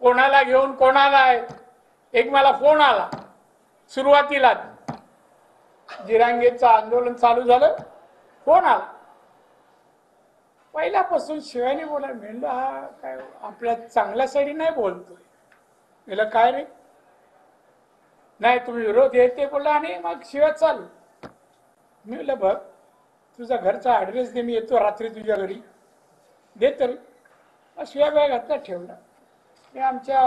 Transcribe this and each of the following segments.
कोणाला घेऊन कोणाला आहे. एक मला फोन आला सुरुवातीला जिरांगेचं आंदोलन चालू झालं, फोन आला. पहिल्यापासून शिवानी बोला म्हणलं हा काय आपल्या चांगल्यासाठी नाही बोलतोय. म्हणलं काय रे, नाही तुम्ही विरोध येते बोला आणि मग शिवाय चालू. मी म्हणलं बघ तुझा घरचा ॲड्रेस दे, मी येतो रात्री तुझ्या घरी. दे तर शिवाय बॅग घातला ठेवला. मी आमच्या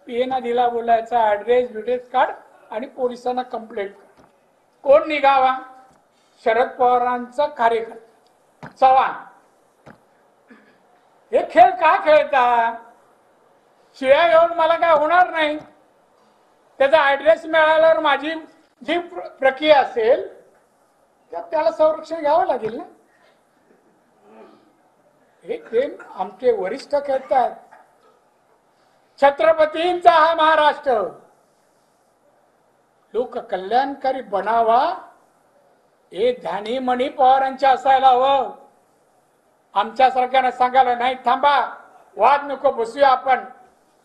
पीएना दिला, बोलायचा ॲड्रेस बिड्रेस काढ आणि पोलिसांना कंप्लेंट कर. कोण निघावा? शरद पवारांचा कार्यकर्ता चव्हाण. हे खेळ का खेळता? शिव्या घेऊन मला काय होणार नाही. त्याचा ॲड्रेस मिळाल्यावर माझी जी प्रक्रिया असेल त्याला संरक्षण घ्यावं लागेल ना. हे खेळ आमचे वरिष्ठ खेळतात. छत्रपतींचा हा महाराष्ट्र लोक कल्याणकारी बनावा हे ध्यानी मणी पवारांचे असायला हवं. आमच्यासारख्यानं सांगायला नाही थांबा वाद नको बसूया आपण,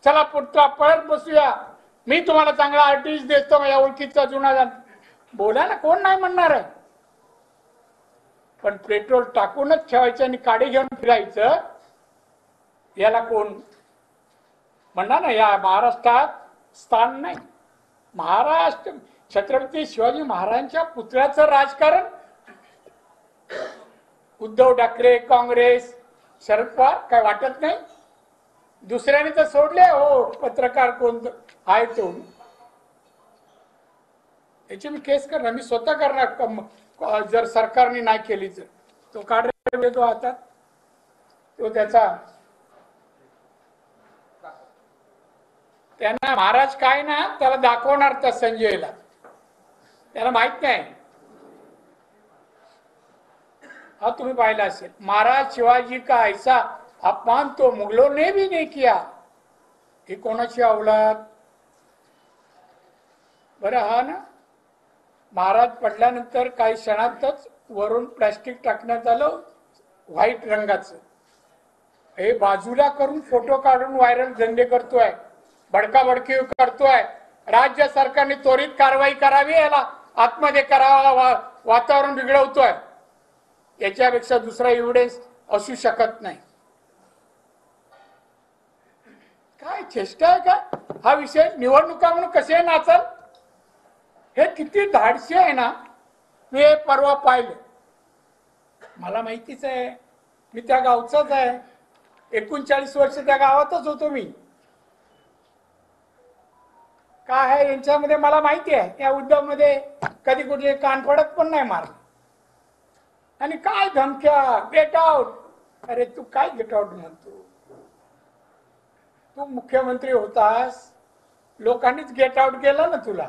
चला पुढचा पळत बसूया, मी तुम्हाला चांगला आर्टिस्ट देतो माझ्या ओळखीचा जुना जाण. बोलायला कोण नाही म्हणणार आहे. पण पेट्रोल टाकूनच ठेवायचं आणि काडी घेऊन फिरायचं याला कोण म्हणणार ना. या महाराष्ट्रात स्थान नाही. महाराष्ट्र छत्रपती शिवाजी महाराजांच्या पुतळ्याचं राजकारण उद्धव ठाकरे, काँग्रेस, शरद पवार काय वाटत नाही. दुसऱ्याने तर सोडले हो, पत्रकार कोण आहे तो. याची मी केस करणार, मी स्वतः करणार जर सरकारने नाही केली तर. तो काढ देतो आता, तो त्याचा त्यांना महाराज काय ना त्याला दाखवणार त्या संजयला, त्याला माहित नाही. हा तुम्ही पाहिला असेल, महाराज शिवाजी का ऐसा अपमान तो मुगलों ने भी नहीं किया. ही कोणाची अवलाद? बरं हा ना, महाराज पडल्यानंतर काही क्षणातच वरून प्लास्टिक टाकण्यात आलं व्हाईट रंगाचं. हे बाजूला करून फोटो काढून व्हायरल धंदे करतोय, बडकाबडकी करतोय. राज्य सरकारने त्वरित कारवाई करावी, याला आतमध्ये करावा, वातावरण बिघडवतोय. याच्यापेक्षा दुसरा एव्हिडन्स असू शकत नाही. काय चेष्टा आहे का हा विषय? निवडणुका म्हणून कसे नाचल? हे किती धाडशी आहे ना. मी हे परवा पाहिलं, मला माहितीच आहे, मी त्या गावचाच आहे. 39 वर्ष त्या गावातच होतो मी. काय आहे यांच्यामध्ये मला माहिती आहे. त्या उद्धवमध्ये कधी कुठे कानफडत पण नाही मारलं. आणि काय धमक्या, गेट आउट. अरे तू काय गेट आउट म्हणतो? तू मुख्यमंत्री होतास, लोकांनीच गेट आउट केलं ना तुला.